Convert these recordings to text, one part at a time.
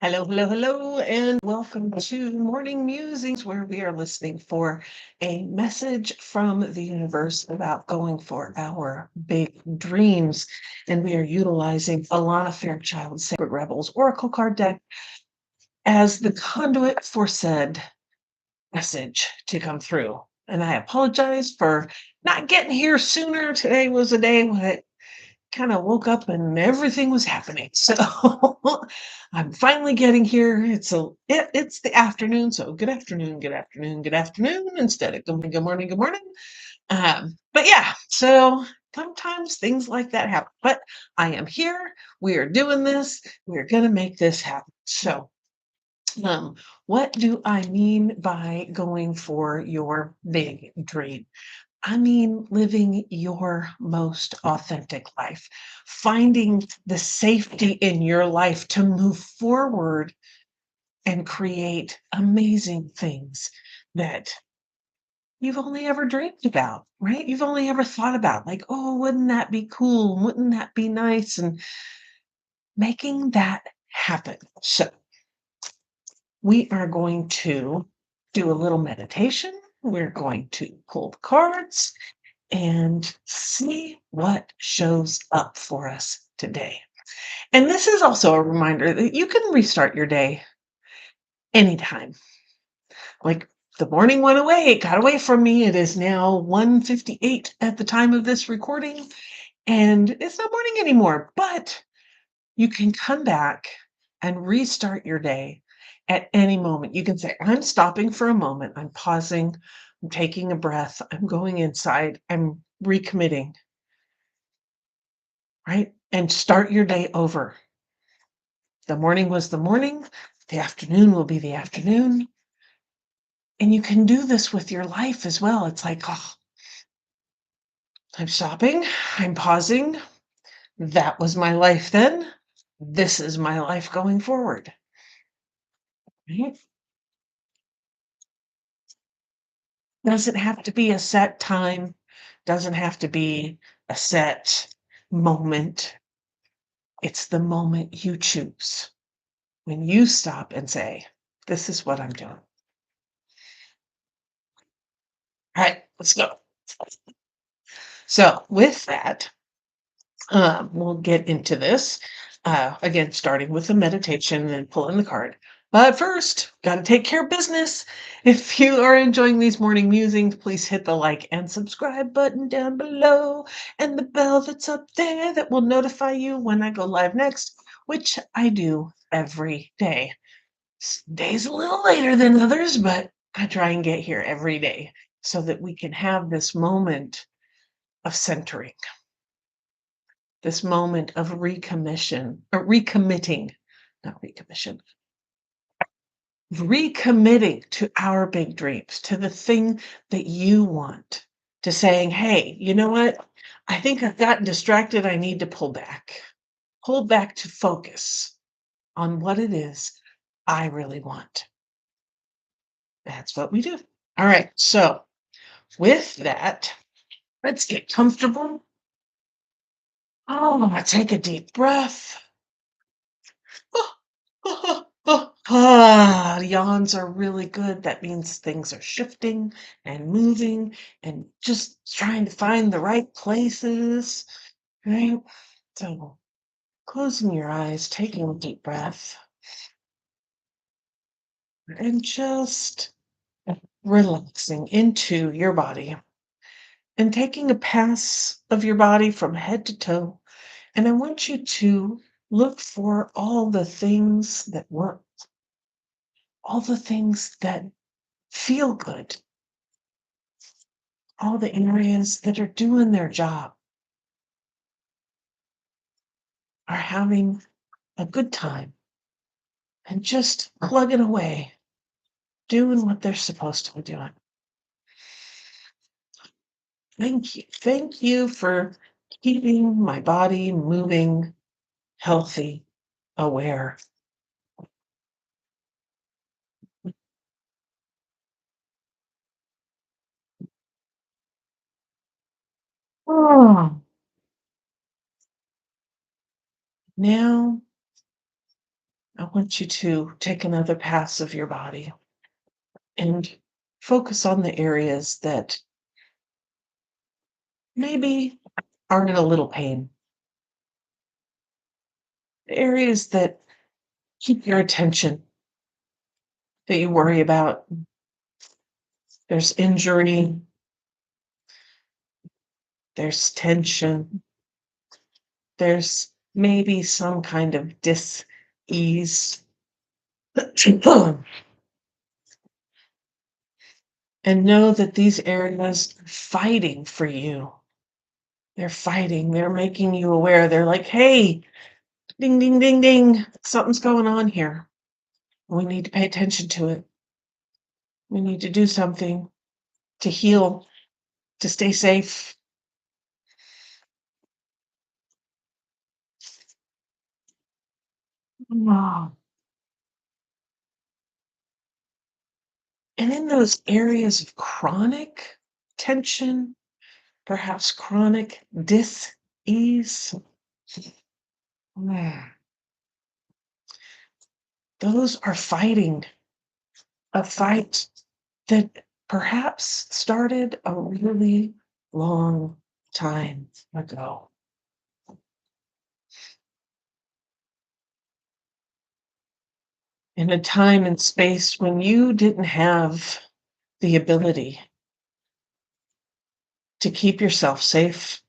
Hello, hello, hello, and welcome to Morning Musings, where we are listening for a message from the universe about going for our big dreams. And we are utilizing Alana Fairchild Sacred Rebels Oracle card deck as the conduit for said message to come through. And I apologize for not getting here sooner. Today was a day when it kind of woke up and everything was happening. So I'm finally getting here. It's the afternoon, so good afternoon, good afternoon, good afternoon instead of good morning, good morning, good morning. But yeah, so sometimes things like that happen. But I am here. We are doing this. We are going to make this happen. So what do I mean by going for your big dream? I mean, living your most authentic life, finding the safety in your life to move forward and create amazing things that you've only ever dreamed about, right? You've only ever thought about, like, oh, wouldn't that be cool? Wouldn't that be nice? And making that happen. So, we are going to do a little meditation. We're going to pull the cards and see what shows up for us today. And this is also a reminder that you can restart your day anytime. Like the morning went away, it got away from me. It is now 1:58 at the time of this recording, and it's not morning anymore, but you can come back and restart your day at any moment. You can say, I'm stopping for a moment, I'm pausing, I'm taking a breath, I'm going inside, I'm recommitting, right? And start your day over. The morning was the morning, the afternoon will be the afternoon. And you can do this with your life as well. It's like, oh, I'm stopping, I'm pausing. That was my life then. This is my life going forward. Right? Doesn't have to be a set time, doesn't have to be a set moment. It's the moment you choose when you stop and say, this is what I'm doing. All right, let's go. So, with that, we'll get into this. Again, starting with the meditation and pulling the card. But first, got to take care of business. If you are enjoying these morning musings, please hit the like and subscribe button down below and the bell that's up there that will notify you when I go live next, which I do every day. Days a little later than others, but I try and get here every day so that we can have this moment of centering, this moment of recommission or recommitting, not recommission, recommitting to our big dreams, to the thing that you want, to saying, hey, you know what? I think I've gotten distracted. I need to pull back to focus on what it is I really want. That's what we do. All right. So, with that, let's get comfortable. Oh, take a deep breath. Yawns are really good. That means things are shifting and moving and just trying to find the right places, right? So closing your eyes, taking a deep breath, and just relaxing into your body and taking a pass of your body from head to toe. And I want you to look for all the things that work, all the things that feel good, all the areas that are doing their job, are having a good time, and just plugging away, doing what they're supposed to be doing. Thank you. Thank you for keeping my body moving, healthy, aware. Oh, now I want you to take another pass of your body and focus on the areas that maybe are in a little pain, the areas that keep your attention, that you worry about. There's injury, there's tension, there's maybe some kind of dis-ease. And know that these areas are fighting for you. They're fighting, they're making you aware. They're like, hey, ding, ding, ding, ding, something's going on here. We need to pay attention to it. We need to do something to heal, to stay safe. Wow. And in those areas of chronic tension, perhaps chronic dis-ease, those are fighting a fight that perhaps started a really long time ago. In a time and space when you didn't have the ability to keep yourself safe.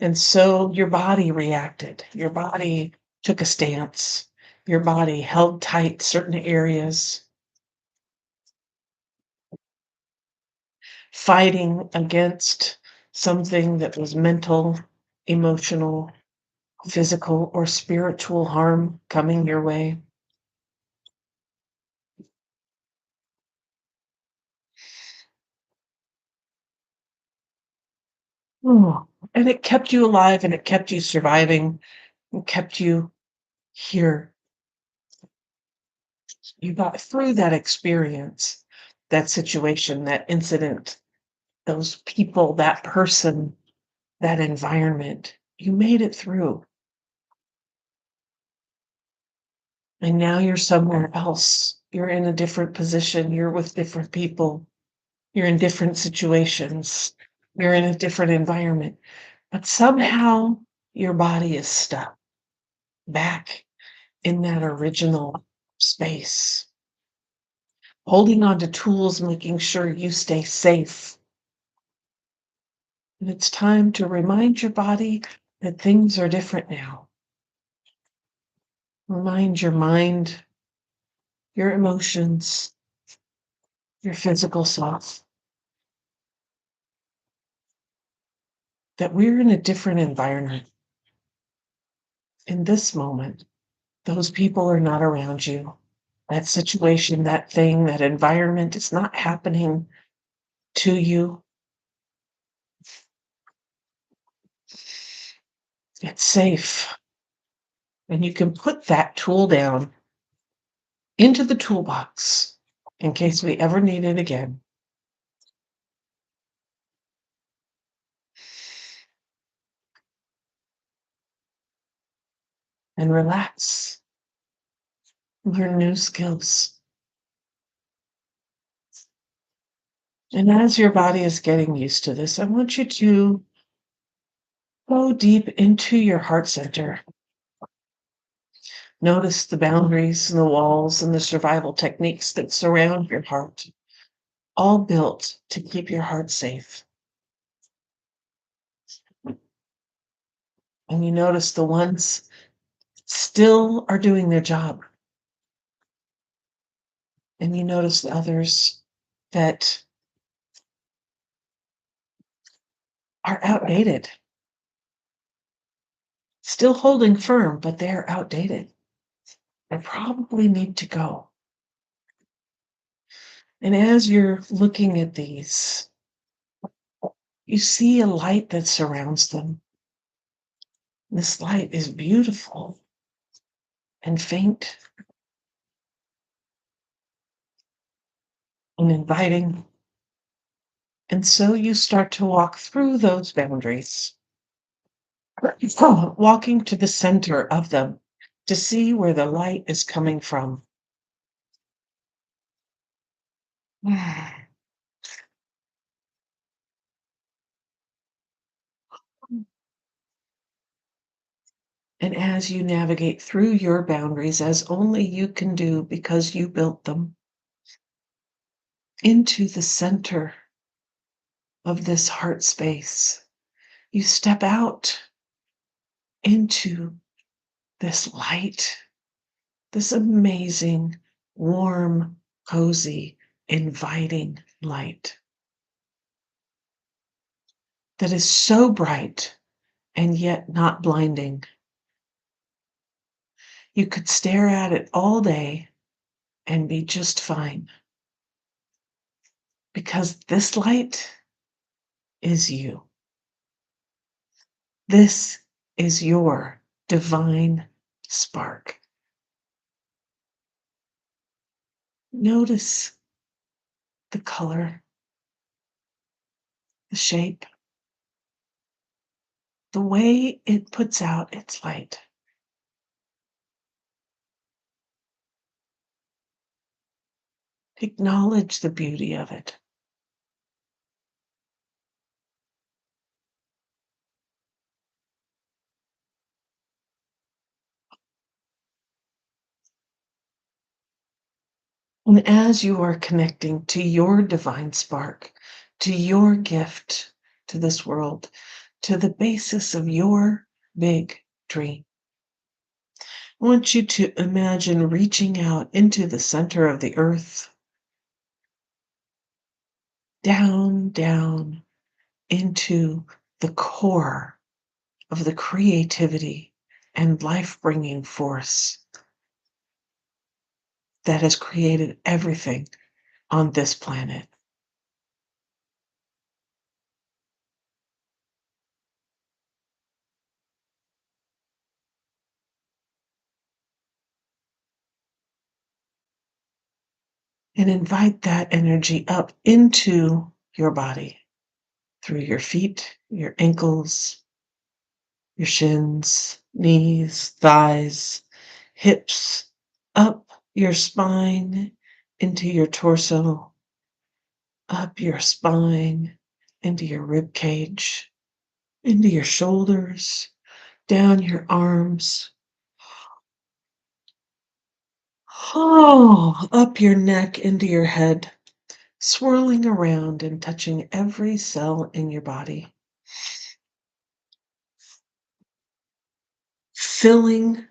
And so your body reacted. Your body took a stance. Your body held tight certain areas, fighting against something that was mental, emotional, physical, or spiritual harm coming your way. Oh, and it kept you alive and it kept you surviving and kept you here. You got through that experience, that situation, that incident, those people, that person, that environment. You made it through. And now you're somewhere else. You're in a different position. You're with different people. You're in different situations. You're in a different environment. But somehow your body is stuck back in that original space, holding on to tools, making sure you stay safe. And it's time to remind your body that things are different now. Remind your mind, your emotions, your physical self that we're in a different environment. In this moment, those people are not around you. That situation, that thing, that environment is not happening to you. It's safe. And you can put that tool down into the toolbox in case we ever need it again. And relax. Learn new skills. And as your body is getting used to this, I want you to go deep into your heart center. Notice the boundaries and the walls and the survival techniques that surround your heart, all built to keep your heart safe. And you notice the ones still are doing their job. And you notice the others that are outdated, still holding firm, but they're outdated. They probably need to go. And as you're looking at these, you see a light that surrounds them. This light is beautiful and faint and inviting. And so you start to walk through those boundaries. walking to the center of them to see where the light is coming from. And as you navigate through your boundaries, as only you can do because you built them, into the center of this heart space, you step out into this light, this amazing, warm, cozy, inviting light that is so bright and yet not blinding. You could stare at it all day and be just fine because this light is you. This is your divine spark. Notice the color, the shape, the way it puts out its light. Acknowledge the beauty of it. And as you are connecting to your divine spark, to your gift to this world, to the basis of your big dream, I want you to imagine reaching out into the center of the earth, down, down into the core of the creativity and life-bringing force that has created everything on this planet. And invite that energy up into your body through your feet, your ankles, your shins, knees, thighs, hips, up your spine into your torso, up your spine into your rib cage, into your shoulders, down your arms, up your neck into your head, swirling around and touching every cell in your body, filling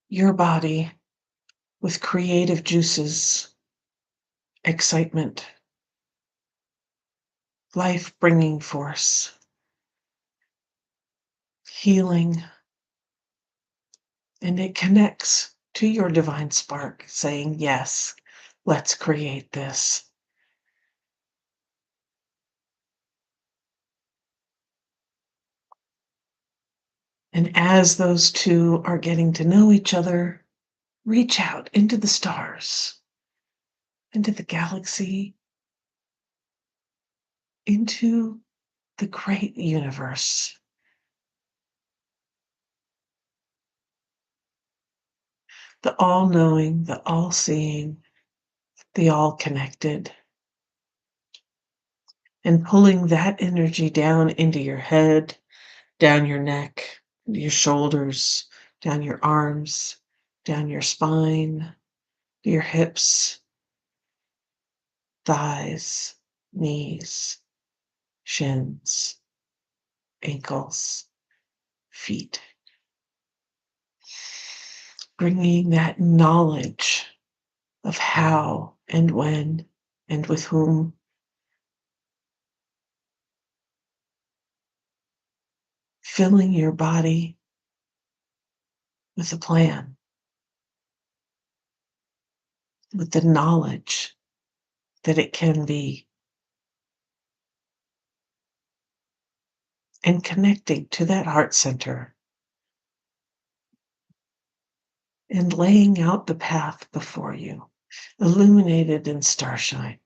your body with creative juices, excitement, life-bringing force, healing, and it connects to your divine spark saying, yes, let's create this. And as those two are getting to know each other, reach out into the stars, into the galaxy, into the great universe. The all-knowing, the all-seeing, the all-connected. And pulling that energy down into your head, down your neck, your shoulders, down your arms, down your spine, your hips, thighs, knees, shins, ankles, feet. Bringing that knowledge of how and when and with whom. Filling your body with a plan, with the knowledge that it can be, and connecting to that heart center and laying out the path before you, illuminated in starshine.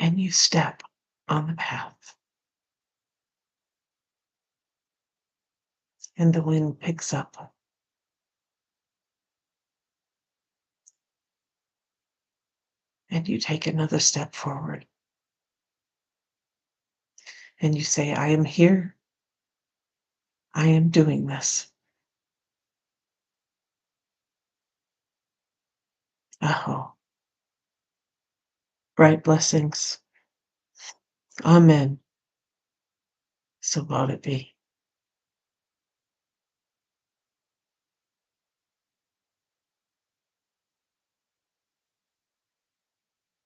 and you step on the path. And the wind picks up. And you take another step forward. And you say, I am here. I am doing this. Oh, bright blessings. Amen. So let it be.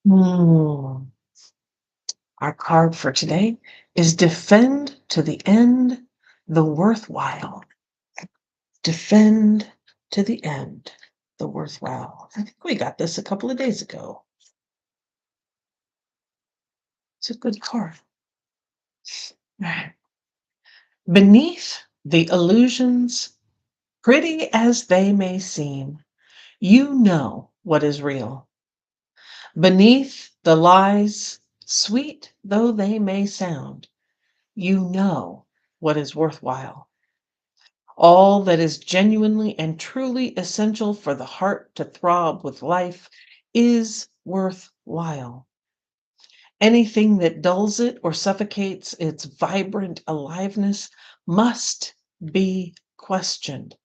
Hmm. Our card for today is defend to the end the worthwhile. Defend to the end the worthwhile. I think we got this a couple of days ago. It's a good card. All right. Beneath the illusions, pretty as they may seem, you know what is real. Beneath the lies, sweet though they may sound, you know what is worthwhile. All that is genuinely and truly essential for the heart to throb with life is worthwhile. Anything that dulls it or suffocates its vibrant aliveness must be questioned,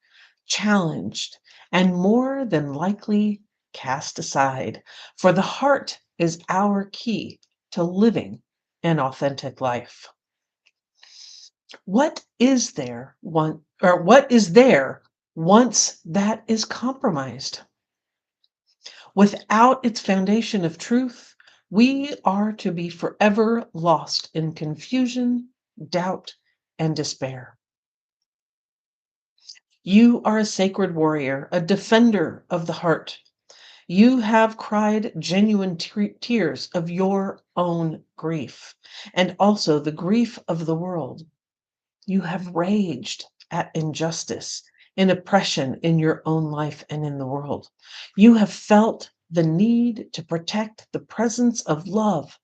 challenged, and more than likely cast aside, for the heart is our key to living an authentic life. What is there once that is compromised? Without its foundation of truth, we are to be forever lost in confusion, doubt, and despair. You are a sacred warrior, a defender of the heart. You have cried genuine tears of your own grief and also the grief of the world. You have raged at injustice and oppression in your own life and in the world. You have felt the need to protect the presence of love,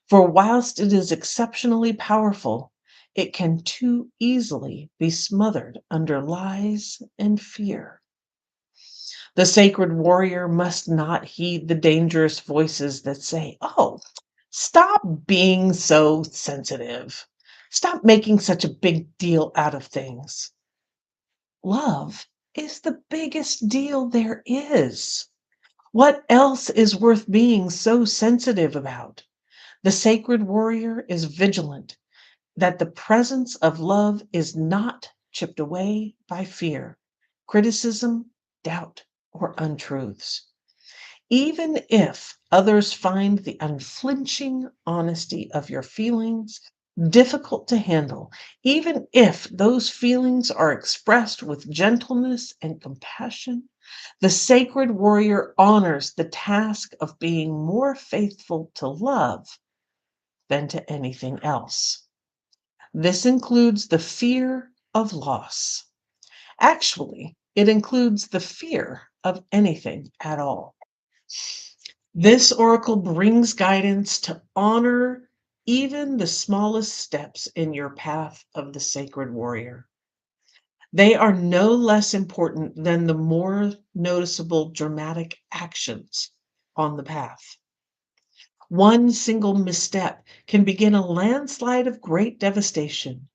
for whilst it is exceptionally powerful, it can too easily be smothered under lies and fear. The sacred warrior must not heed the dangerous voices that say, oh, stop being so sensitive. Stop making such a big deal out of things. Love is the biggest deal there is. What else is worth being so sensitive about? The sacred warrior is vigilant that the presence of love is not chipped away by fear, criticism, doubt, or untruths. Even if others find the unflinching honesty of your feelings difficult to handle, even if those feelings are expressed with gentleness and compassion, the sacred warrior honors the task of being more faithful to love than to anything else. This includes the fear of loss. Actually, it includes the fear of anything at all. This oracle brings guidance to honor even the smallest steps in your path of the sacred warrior. They are no less important than the more noticeable dramatic actions on the path. One single misstep can begin a landslide of great devastation.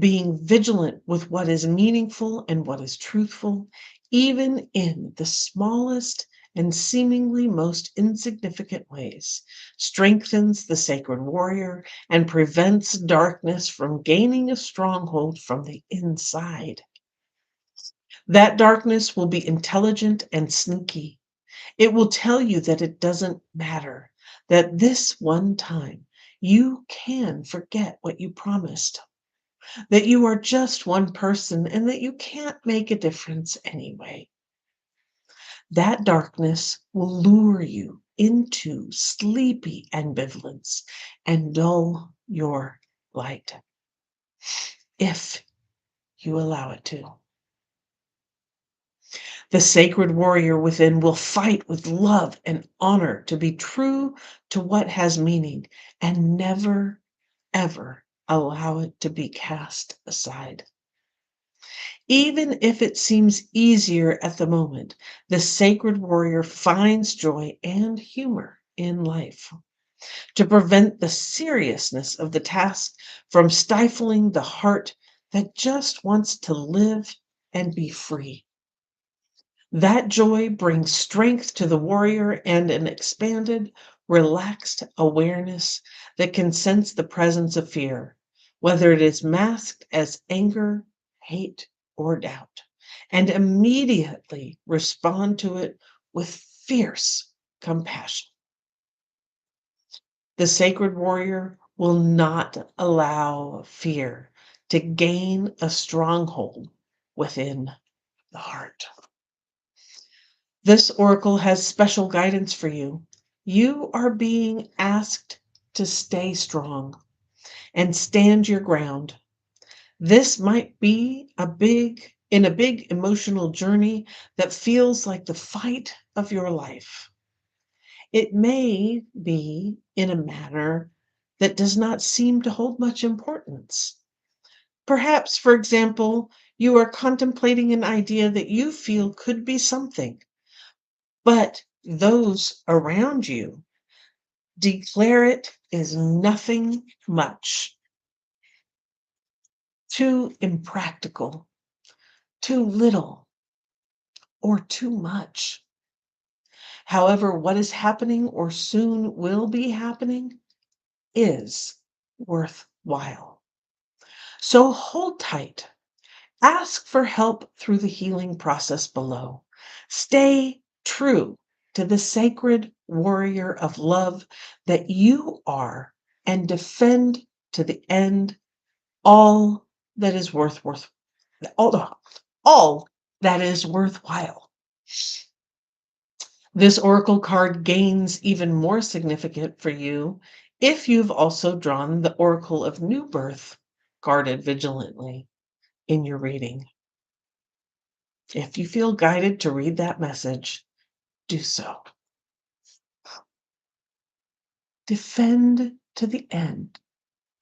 Being vigilant with what is meaningful and what is truthful, even in the smallest and seemingly most insignificant ways, strengthens the sacred warrior and prevents darkness from gaining a stronghold from the inside. That darkness will be intelligent and sneaky. It will tell you that it doesn't matter, that this one time you can forget what you promised, that you are just one person and that you can't make a difference anyway. That darkness will lure you into sleepy ambivalence and dull your light if you allow it to. The sacred warrior within will fight with love and honor to be true to what has meaning and never, ever allow it to be cast aside. Even if it seems easier at the moment, the sacred warrior finds joy and humor in life to prevent the seriousness of the task from stifling the heart that just wants to live and be free. That joy brings strength to the warrior and an expanded, relaxed awareness that can sense the presence of fear, whether it is masked as anger, hate, or doubt, and immediately respond to it with fierce compassion. The sacred warrior will not allow fear to gain a stronghold within the heart. This oracle has special guidance for you. You are being asked to stay strong and stand your ground. This might be a big emotional journey that feels like the fight of your life. It may be in a manner that does not seem to hold much importance. Perhaps, for example, you are contemplating an idea that you feel could be something, but those around you declare it is nothing much, too impractical, too little, or too much. However, what is happening or soon will be happening is worthwhile. So hold tight. Ask for help through the healing process below. Stay true to the sacred warrior of love that you are and defend to the end all that is all, all that is worthwhile. This oracle card gains even more significant for you if you've also drawn the oracle of new birth guarded vigilantly in your reading. If you feel guided to read that message, do so. Defend to the end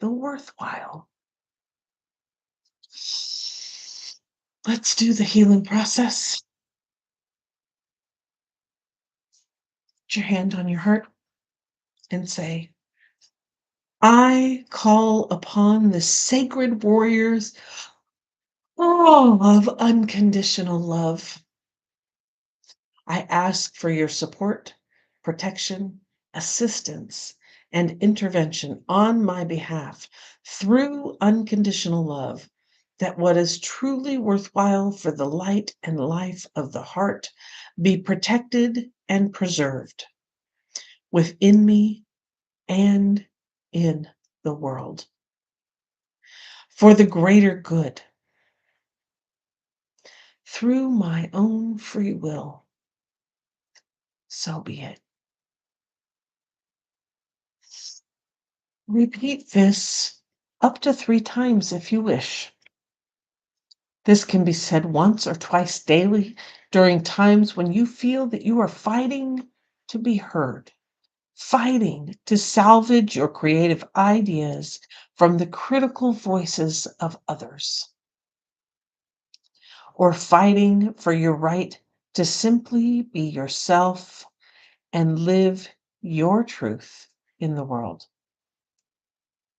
the worthwhile. Let's do the healing process. Put your hand on your heart and say, I call upon the sacred warriors of unconditional love. I ask for your support, protection, assistance, and intervention on my behalf through unconditional love, that what is truly worthwhile for the light and life of the heart be protected and preserved within me and in the world for the greater good through my own free will. So be it. Repeat this up to 3 times if you wish. This can be said once or twice daily during times when you feel that you are fighting to be heard, fighting to salvage your creative ideas from the critical voices of others, or fighting for your right to simply be yourself and live your truth in the world.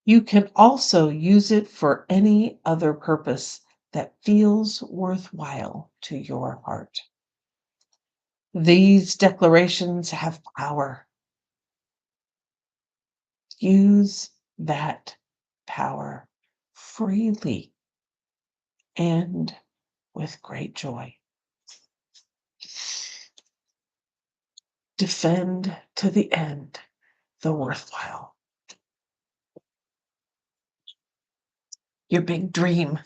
You can also use it for any other purpose that feels worthwhile to your heart. These declarations have power. Use that power freely and with great joy. Defend to the end the worthwhile. Your big dream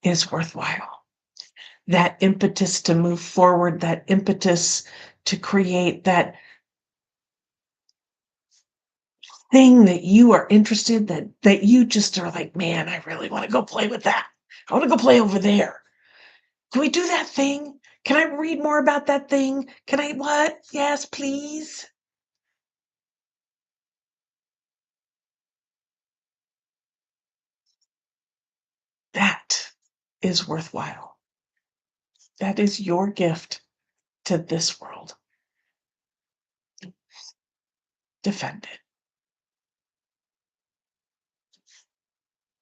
is worthwhile. That impetus to move forward, that impetus to create that thing that you are interested, that you just are like, man, I really want to go play with that. I want to go play over there. Can we do that thing? Can I read more about that thing? Can I what? Yes, please. That is worthwhile. That is your gift to this world. Defend it.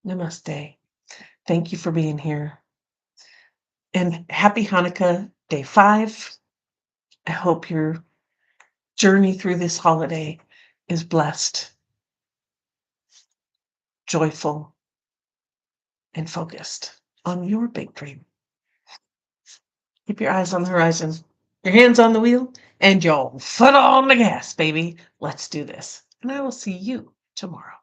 Namaste. Thank you for being here. And happy Hanukkah, day 5. I hope your journey through this holiday is blessed, joyful, and focused on your big dream. Keep your eyes on the horizon, your hands on the wheel, and your foot on the gas, baby. Let's do this. And I will see you tomorrow.